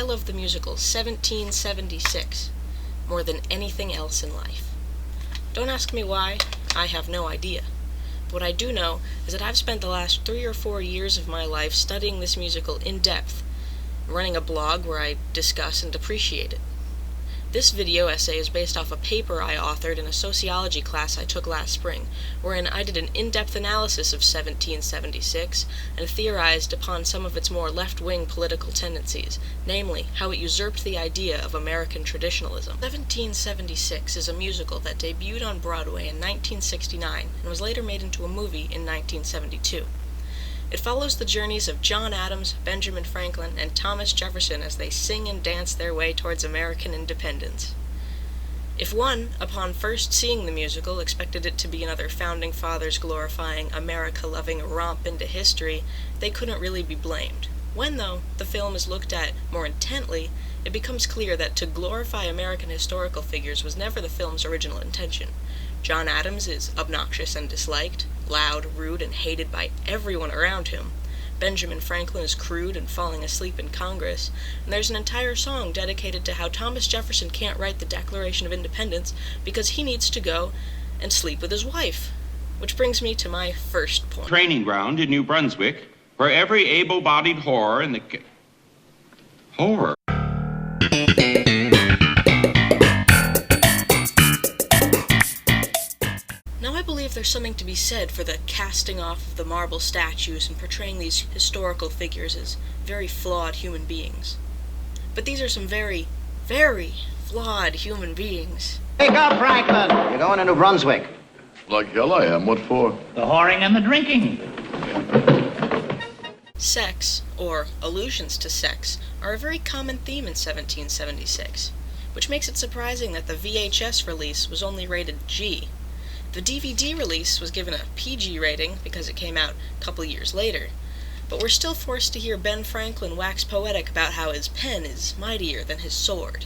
I love the musical 1776 more than anything else in life. Don't ask me why, I have no idea. But what I do know is that I've spent the last 3 or 4 years of my life studying this musical in depth, running a blog where I discuss and appreciate it. This video essay is based off a paper I authored in a sociology class I took last spring, wherein I did an in-depth analysis of 1776 and theorized upon some of its more left-wing political tendencies, namely, how it usurped the idea of American traditionalism. 1776 is a musical that debuted on Broadway in 1969 and was later made into a movie in 1972. It follows the journeys of John Adams, Benjamin Franklin, and Thomas Jefferson as they sing and dance their way towards American independence. If one, upon first seeing the musical, expected it to be another Founding Fathers glorifying, America-loving romp into history, they couldn't really be blamed. When, though, the film is looked at more intently, it becomes clear that to glorify American historical figures was never the film's original intention. John Adams is obnoxious and disliked, loud, rude, and hated by everyone around him. Benjamin Franklin is crude and falling asleep in Congress, and there's an entire song dedicated to how Thomas Jefferson can't write the Declaration of Independence because he needs to go and sleep with his wife. Which brings me to my first point. Training ground in New Brunswick, where every able-bodied whore in the... Whore? Now I believe there's something to be said for the casting off of the marble statues and portraying these historical figures as very flawed human beings. But these are some very, very flawed human beings. Wake up, Franklin! You're going to New Brunswick. Like hell I am. What for? The whoring and the drinking. Sex, or allusions to sex, are a very common theme in 1776, which makes it surprising that the VHS release was only rated G. The DVD release was given a PG rating because it came out a couple years later, but we're still forced to hear Ben Franklin wax poetic about how his pen is mightier than his sword.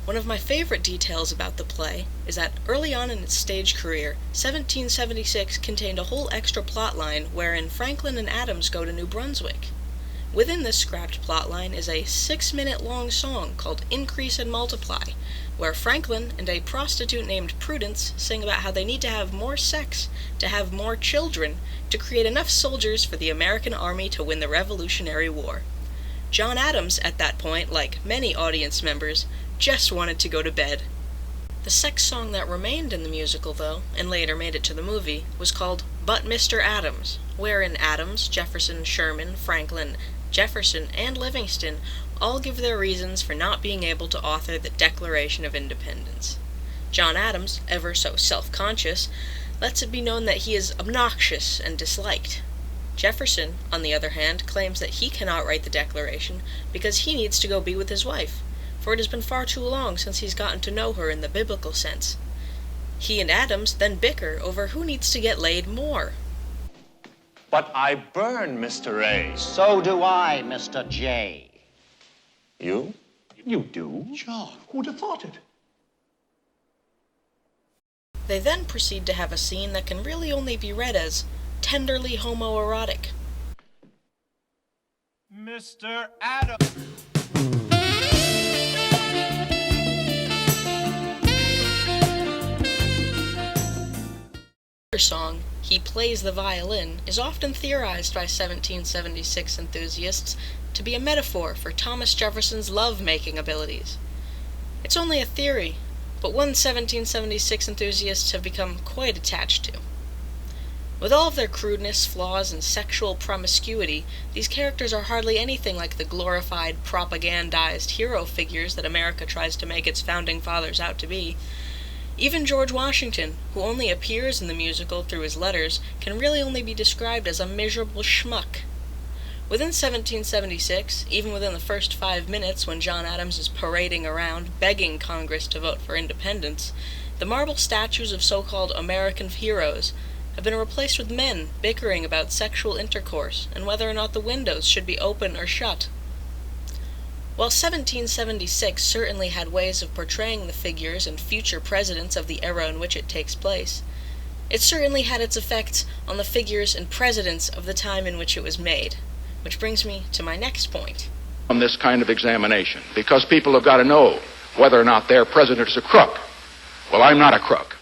One of my favorite details about the play is that early on in its stage career, 1776 contained a whole extra plotline wherein Franklin and Adams go to New Brunswick. Within this scrapped plotline is a 6-minute-long song called Increase and Multiply, where Franklin and a prostitute named Prudence sing about how they need to have more sex, to have more children, to create enough soldiers for the American army to win the Revolutionary War. John Adams, at that point, like many audience members, just wanted to go to bed. The sex song that remained in the musical, though, and later made it to the movie, was called But Mr. Adams, wherein Adams, Jefferson, Sherman, Franklin, Jefferson, and Livingston all give their reasons for not being able to author the Declaration of Independence. John Adams, ever so self-conscious, lets it be known that he is obnoxious and disliked. Jefferson, on the other hand, claims that he cannot write the Declaration because he needs to go be with his wife, for it has been far too long since he's gotten to know her in the biblical sense. He and Adams then bicker over who needs to get laid more. But I burn, Mr. A. So do I, Mr. J. You? You do? John, who'd have thought it? They then proceed to have a scene that can really only be read as tenderly homoerotic. Mr. Adams. The song, He Plays the Violin, is often theorized by 1776 enthusiasts to be a metaphor for Thomas Jefferson's love-making abilities. It's only a theory, but one 1776 enthusiasts have become quite attached to. With all of their crudeness, flaws, and sexual promiscuity, these characters are hardly anything like the glorified, propagandized hero figures that America tries to make its founding fathers out to be. Even George Washington, who only appears in the musical through his letters, can really only be described as a miserable schmuck. Within 1776, even within the first 5 minutes when John Adams is parading around, begging Congress to vote for independence, the marble statues of so-called American heroes have been replaced with men bickering about sexual intercourse and whether or not the windows should be open or shut. While 1776 certainly had ways of portraying the figures and future presidents of the era in which it takes place, it certainly had its effects on the figures and presidents of the time in which it was made. Which brings me to my next point. On this kind of examination, because people have got to know whether or not their president is a crook. Well, I'm not a crook.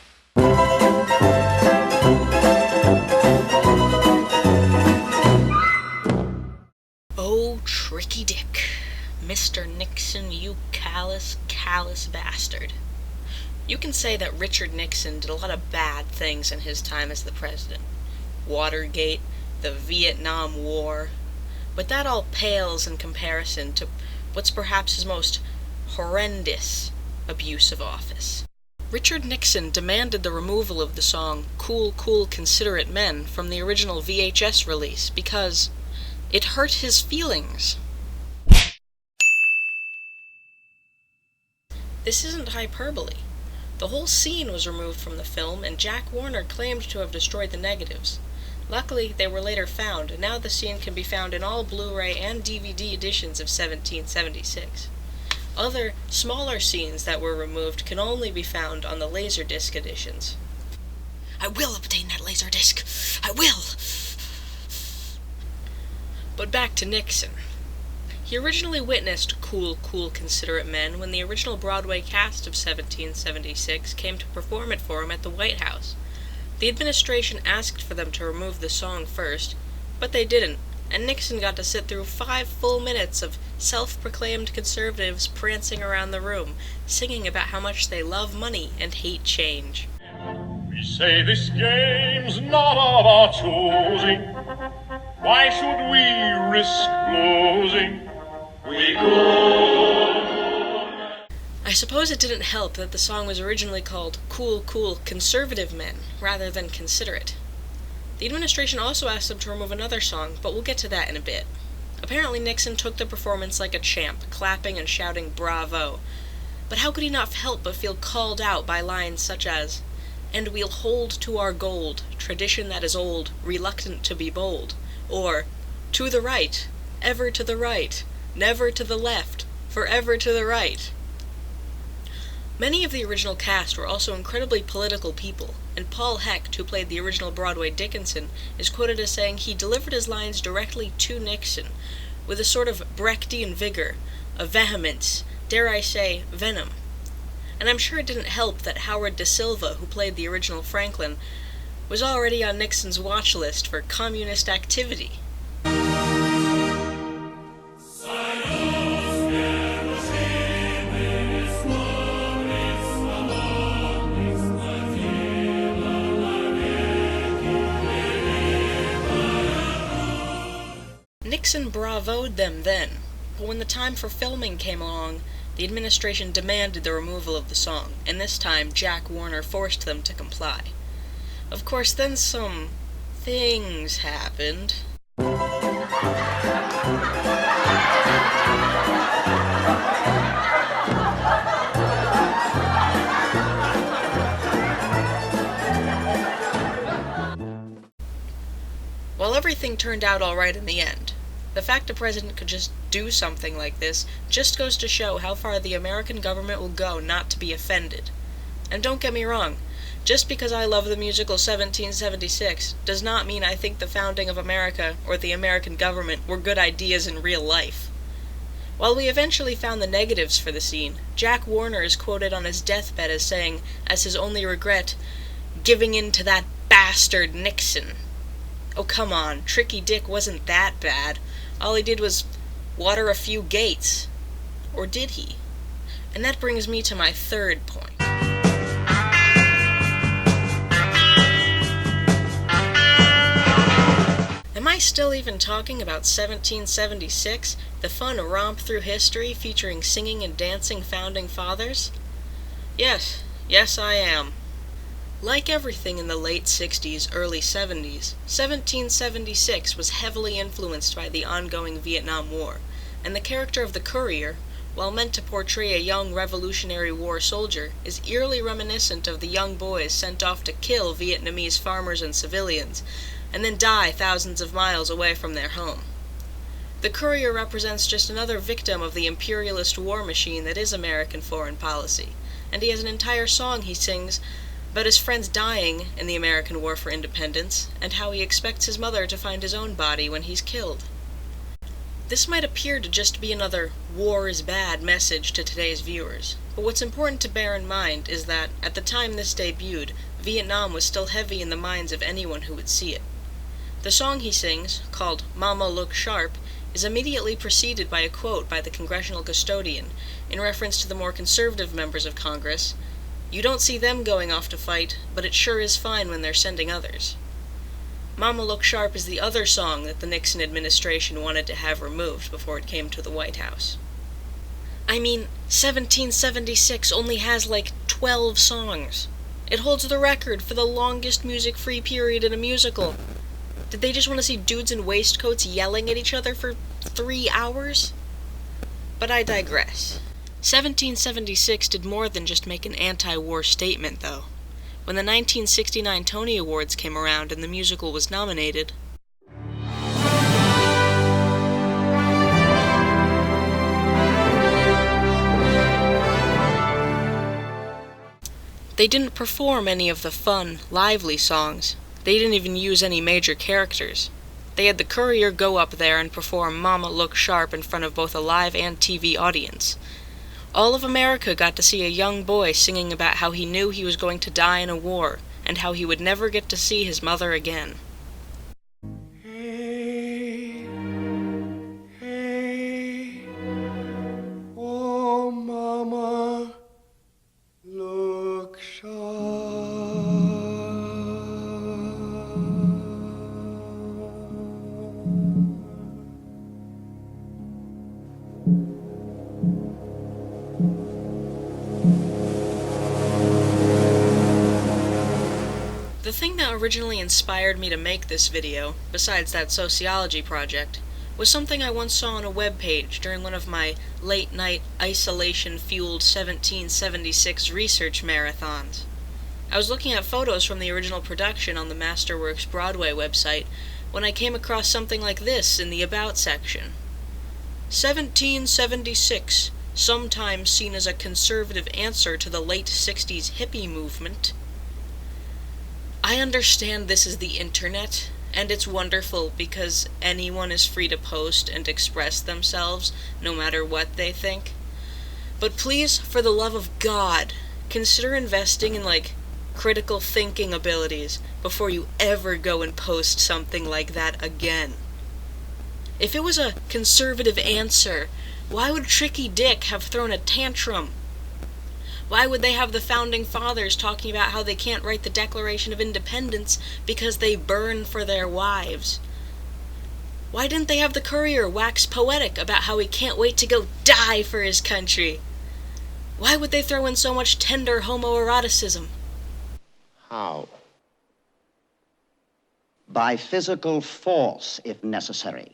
Oh, Tricky Dick. Mr. Nixon, you callous bastard. You can say that Richard Nixon did a lot of bad things in his time as the president. Watergate, the Vietnam War. But that all pales in comparison to what's perhaps his most horrendous abuse of office. Richard Nixon demanded the removal of the song Cool, Cool, Considerate Men from the original VHS release because it hurt his feelings. This isn't hyperbole. The whole scene was removed from the film, and Jack Warner claimed to have destroyed the negatives. Luckily, they were later found, and now the scene can be found in all Blu-ray and DVD editions of 1776. Other, smaller scenes that were removed can only be found on the Laserdisc editions. I will obtain that Laserdisc! I will! But back to Nixon. He originally witnessed Cool, Cool, Considerate Men when the original Broadway cast of 1776 came to perform it for him at the White House. The administration asked for them to remove the song first, but they didn't, and Nixon got to sit through 5 full minutes of self-proclaimed conservatives prancing around the room, singing about how much they love money and hate change. We say this game's not of our choosing. Why should we risk losing? We could. I suppose it didn't help that the song was originally called Cool, Cool, Conservative Men, rather than Considerate. The administration also asked them to remove another song, but we'll get to that in a bit. Apparently Nixon took the performance like a champ, clapping and shouting bravo. But how could he not help but feel called out by lines such as, "And we'll hold to our gold, tradition that is old, reluctant to be bold," or, "To the right, ever to the right, never to the left, forever to the right." Many of the original cast were also incredibly political people, and Paul Hecht, who played the original Broadway Dickinson, is quoted as saying he delivered his lines directly to Nixon, with a sort of Brechtian vigor, a vehemence, dare I say, venom. And I'm sure it didn't help that Howard Da Silva, who played the original Franklin, was already on Nixon's watch list for communist activity. Nixon bravoed them then, but when the time for filming came along, the administration demanded the removal of the song, and this time Jack Warner forced them to comply. Of course, then some things happened. Well, everything turned out alright in the end. The fact a president could just do something like this just goes to show how far the American government will go not to be offended. And don't get me wrong, just because I love the musical 1776 does not mean I think the founding of America or the American government were good ideas in real life. While we eventually found the negatives for the scene, Jack Warner is quoted on his deathbed as saying, as his only regret, "giving in to that bastard Nixon." Oh, come on, Tricky Dick wasn't that bad. All he did was water a few gates. Or did he? And that brings me to my third point. Am I still even talking about 1776, the fun romp through history featuring singing and dancing founding fathers? Yes, I am. Like everything in the late 60s, early 70s, 1776 was heavily influenced by the ongoing Vietnam War, and the character of the courier, while meant to portray a young Revolutionary War soldier, is eerily reminiscent of the young boys sent off to kill Vietnamese farmers and civilians, and then die thousands of miles away from their home. The courier represents just another victim of the imperialist war machine that is American foreign policy, and he has an entire song he sings about his friends dying in the American War for Independence, and how he expects his mother to find his own body when he's killed. This might appear to just be another war is bad message to today's viewers, but what's important to bear in mind is that, at the time this debuted, Vietnam was still heavy in the minds of anyone who would see it. The song he sings, called Mama Look Sharp, is immediately preceded by a quote by the congressional custodian, in reference to the more conservative members of Congress. You don't see them going off to fight, but it sure is fine when they're sending others. Mama Look Sharp is the other song that the Nixon administration wanted to have removed before it came to the White House. I mean, 1776 only has like 12 songs. It holds the record for the longest music-free period in a musical. Did they just want to see dudes in waistcoats yelling at each other for 3 hours? But I digress. 1776 did more than just make an anti-war statement, though. When the 1969 Tony Awards came around and the musical was nominated, they didn't perform any of the fun, lively songs. They didn't even use any major characters. They had the courier go up there and perform Mama Look Sharp in front of both a live and TV audience. All of America got to see a young boy singing about how he knew he was going to die in a war, and how he would never get to see his mother again. Hey, hey, oh mama, look sharp. The thing that originally inspired me to make this video, besides that sociology project, was something I once saw on a webpage during one of my late-night, isolation-fueled 1776 research marathons. I was looking at photos from the original production on the Masterworks Broadway website when I came across something like this in the About section. 1776, sometimes seen as a conservative answer to the late 60s hippie movement. I understand this is the internet, and it's wonderful because anyone is free to post and express themselves, no matter what they think. But please, for the love of God, consider investing in, critical thinking abilities before you ever go and post something like that again. If it was a conservative answer, why would Tricky Dick have thrown a tantrum? Why would they have the Founding Fathers talking about how they can't write the Declaration of Independence because they burn for their wives? Why didn't they have the Courier wax poetic about how he can't wait to go die for his country? Why would they throw in so much tender homoeroticism? How? By physical force, if necessary.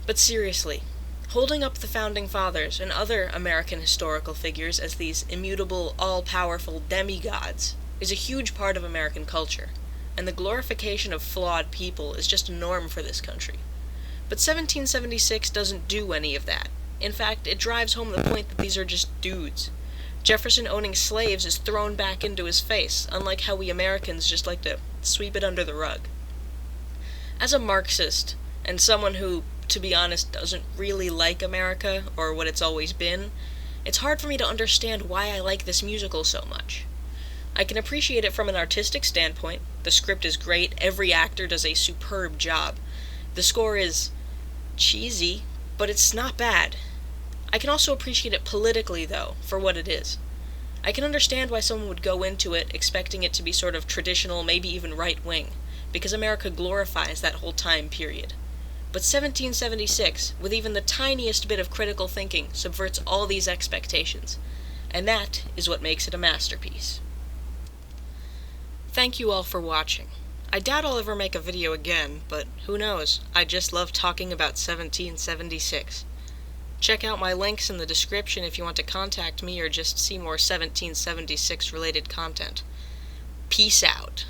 But seriously, holding up the Founding Fathers and other American historical figures as these immutable, all-powerful demigods is a huge part of American culture, and the glorification of flawed people is just a norm for this country. But 1776 doesn't do any of that. In fact, it drives home the point that these are just dudes. Jefferson owning slaves is thrown back into his face, unlike how we Americans just like to sweep it under the rug. As a Marxist, and someone who, to be honest, doesn't really like America, or what it's always been, it's hard for me to understand why I like this musical so much. I can appreciate it from an artistic standpoint. The script is great, every actor does a superb job. The score is cheesy, but it's not bad. I can also appreciate it politically, though, for what it is. I can understand why someone would go into it expecting it to be sort of traditional, maybe even right-wing, because America glorifies that whole time period. But 1776, with even the tiniest bit of critical thinking, subverts all these expectations. And that is what makes it a masterpiece. Thank you all for watching. I doubt I'll ever make a video again, but who knows, I just love talking about 1776. Check out my links in the description if you want to contact me or just see more 1776 related content. Peace out.